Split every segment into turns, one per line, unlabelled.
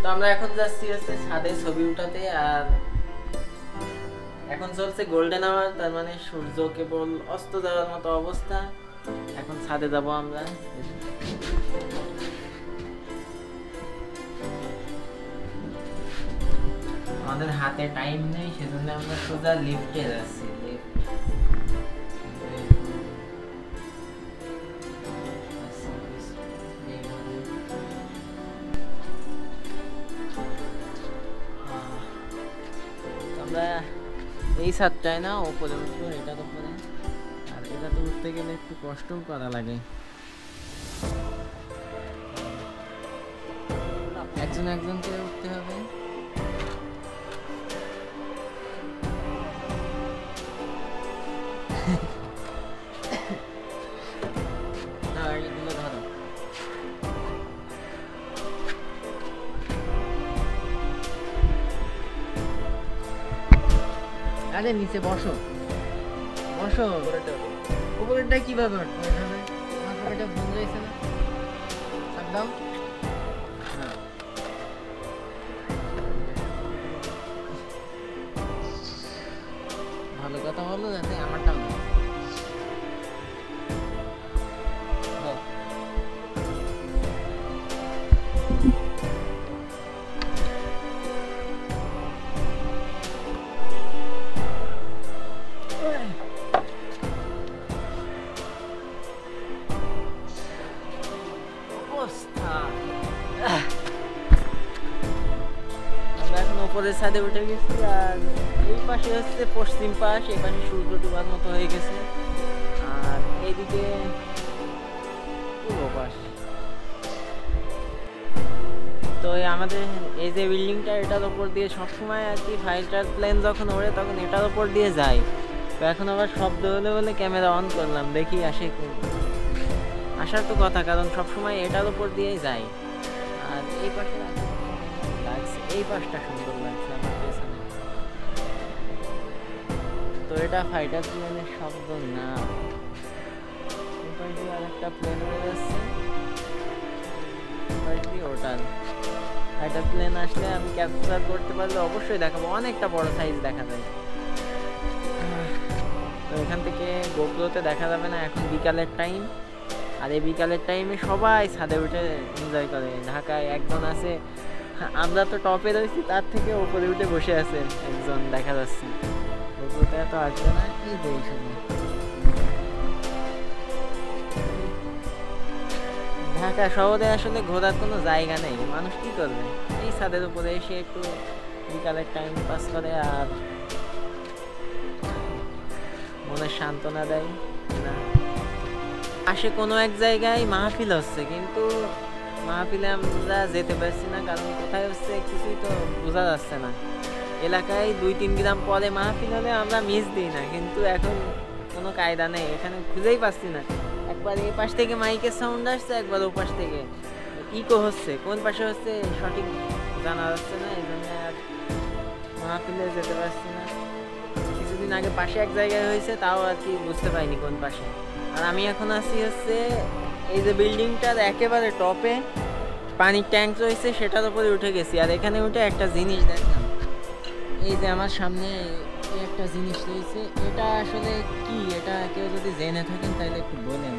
তো আমরা এখন যাচ্ছি হচ্ছে ছাদে ছবি উঠাতে। আর এখন চলছে গোল্ডেন আওয়ার, তার মানে সূর্য কেবল অস্ত যাওয়ার মতো অবস্থা। এখন ছাদে যাব আমরা। আমাদের হাতে টাইম নেই, সেজন্য আমরা সোজা লিফটে যাচ্ছি। আমরা এই ছাদটায় না উপরে উঠবো, এটার উপরে। আর এটাতে উঠতে গেলে একটু কষ্টও করা লাগে, একজন একজন করে উঠতে হবে। এগুলো ধরো। আরে নিচে বসো বসো। উপরেরটা কিভাবে উঠবো? আমার এটা বন্ধ হয়েছে না, চাপ দাও। ভালো কথা বলো যাতে আমারটাও না। আমরা এখন উপরের ছাদে উঠে গেছি। আর এই পাশে হচ্ছে পশ্চিম পাশ, এই পাশে সূর্য ডুবার মতো হয়ে গেছে। আর এইদিকে পূর্ব পাশ। তো আমাদের এই যে বিল্ডিংটা, এটার উপর দিয়ে সবসময় আর কি ফাইটার প্লেন যখন ওড়ে তখন এটার উপর দিয়ে যায়। তো এখন আবার শব্দ হলে বলে ক্যামেরা অন করলাম, দেখি আসে কি। আসার তো কথা, কারণ সবসময় এটার উপর দিয়েই যায়। আর এই পাশে লাগছে, এই পাশটা সুন্দর লাগছে আমার পেছনে। তো এটা ফাইটার প্লেনের শব্দ না, এই পাশ দিয়ে আরেকটা প্লেন উড়ে যাচ্ছে, ওটার ফাইটার প্লেন আসলে আমি ক্যাপচার করতে পারলে অবশ্যই দেখাবো, অনেকটা বড় সাইজ দেখা যায়। তো এখান থেকে গোপ্রোতে দেখা যাবে না, এখন বিকালের টাইম। আর এই বিকালের টাইমে সবাই ছাদে উঠে এনজয় করে। ঢাকায় একজন আছে, আমরা তো টপে রয়েছি, তার থেকে উপরে উঠে বসে আছে একজন, দেখা যাচ্ছে। গোপ্রোতে তো আসবে না, কি দেই শুনে। ঢাকা শহরে আসলে ঘোরার কোনো জায়গা নেই, মানুষ কি করবে? এই ছাদের উপরে এসে একটু বিকালের টাইম পাস করে আর মনে সান্ত্বনা দেয়। না আসে কোনো এক জায়গায় মাহফিল হচ্ছে, কিন্তু মাহফিলে আমরা যেতে পারছি না, কারণ কোথায় হচ্ছে কিছুই তো বোঝা যাচ্ছে না। এলাকায় 2-3 গ্রাম পরে মাহফিল হলে আমরা মিস দিই না, কিন্তু এখন কোনো কায়দা নেই, এখানে খুঁজেই পাচ্ছি না। একবার এই পাশ থেকে মাইকের সাউন্ড আসছে, একবার ও পাশ থেকে ইকো হচ্ছে, কোন পাশে হচ্ছে সঠিক জানা যাচ্ছে না, এই জন্য আর মাহফিলে যেতে পারছি না। কিছুদিন আগে পাশে এক জায়গায় হয়েছে, তাও আর কি বুঝতে পাইনি কোন পাশে। আর আমি এখন আছি হচ্ছে এই যে বিল্ডিংটার একেবারে টপে, পানির ট্যাঙ্ক রয়েছে, সেটার উপরে উঠে গেছি। আর এখানে উঠে একটা জিনিস দেখলাম, এই যে আমার সামনে একটা জিনিস রয়েছে, এটা আসলে কি, এটা কেউ যদি জেনে থাকেন তাহলে একটু বলেন।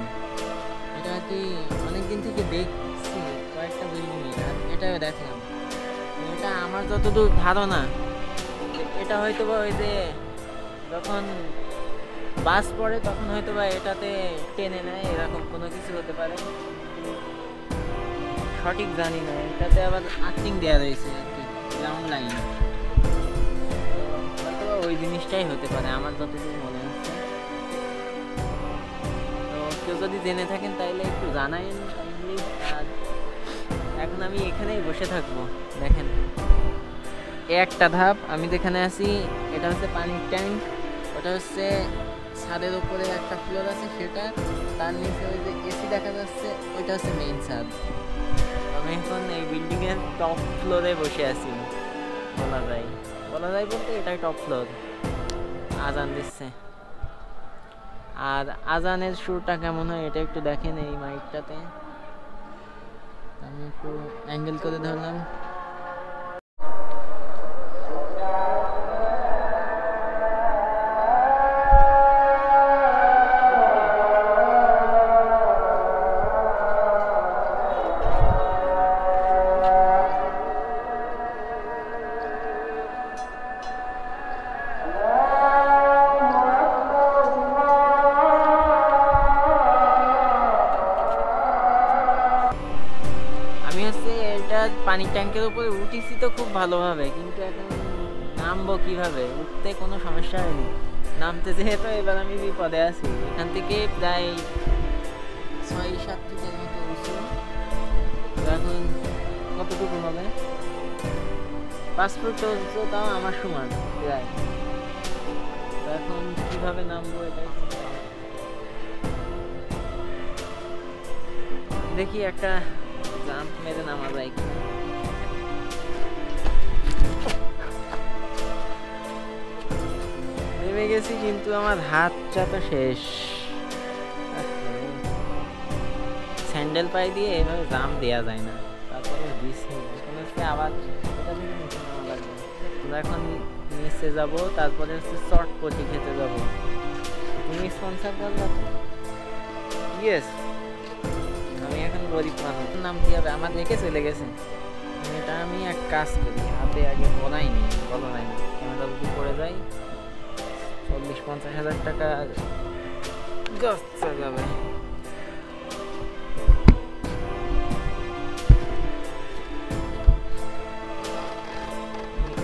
এটা আর কি অনেকদিন থেকে দেখছি কয়েকটা বিল্ডিংয়ে, আর এটাও দেখলাম। এটা আমার যতদূর ধারণা, এটা হয়তো বা ওই যে যখন বাস পড়ে তখন হয়তো বা এটাতে টেনে নেয়, এরকম কোনো কিছু হতে পারে, সঠিক জানি না। এটাতে আবার আর্থিং দেওয়া রয়েছে আর কি, গ্রাউন্ড লাইন। হয়তো ওই জিনিসটাই হতে পারে আমার যতদূর মনে হচ্ছে। তো কেউ যদি জেনে থাকেন তাইলে একটু জানাইন কাইন্ডলি। আর এখন আমি এখানেই বসে থাকবো। দেখেন একটা ধাপ, আমি যেখানে আছি এটা হচ্ছে পানির ট্যাঙ্ক, ওটা হচ্ছে ছাদের উপরে একটা ফ্লোর আছে সেটা, তার নিচে ওই যে এসি দেখা যাচ্ছে, ওইটা হচ্ছে মেইন ছাদ। আমি এখন এই বিল্ডিং এর টপ ফ্লোরে বসে আছি বলা যায়, বলতে এটাই টপ ফ্লোর। আজান দিচ্ছে, আর আজানের সুরটা কেমন হয় এটা একটু দেখেন এই মাইকটাতে। আমি একটু অ্যাঙ্গেল করে ধরলাম। আমি হচ্ছে এটা পানির ট্যাঙ্কের উপরে উঠেছি তো খুব ভালোভাবে, কিন্তু এখন নামবো কিভাবে? উঠতে কোনো সমস্যা হয়নি, নামতে যেহেতু এবার আমি বিপদে আছি। এখান থেকে প্রায় 6-7 ফিটের মতো উঁচু। তো এখন কতটুকু হবে? 5 ফুট উঁচু, তাও আমার সমান প্রায়। তো এখন কিভাবে নামবো এটাই দেখি, একটা জাম্প মেরে নামা যায় কিনা। নেমে গেছি কিন্তু আমার হাতটা তো শেষ। স্যান্ডেল পায়ে দিয়ে এভাবে জাম্প দেওয়া যায় না, তারপরে দিছি। এখন হচ্ছে আবার এটা থেকে নিচে নামা লাগবে। আমরা এখন নিচে যাব, তারপরে হচ্ছে চটপটি খেতে যাব। তুমি স্পন্সর করবা তো? ইয়েস। আমি এখন গরিব মানুষ, নাম কি হবে? আমার দেখে চলে গেছে। এটা আমি এক কাজ করি, হাতে আগে পড়াইনি, বলো নাই না, ক্যামেরা যদি পড়ে যায় 40-50 হাজার টাকা গচ্ছা যাবে।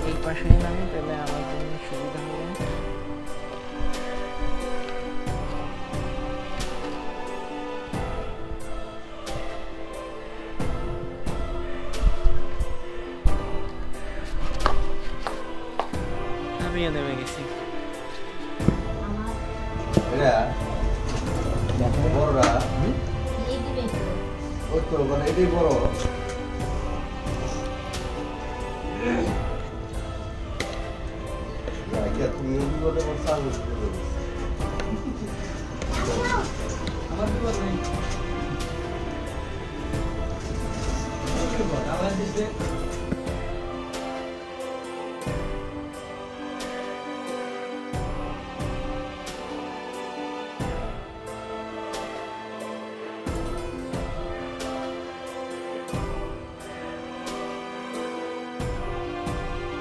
এই পাশে নামি, তাহলে আমার জন্য সুবিধা হবে। আমিও নেমে গেছি।
বড়রা ওই তো মানে এটাই বড়। তুমি বিপদে পড়ছো, আমি বিপদে পড়ছি। আমার বিপদ নেই।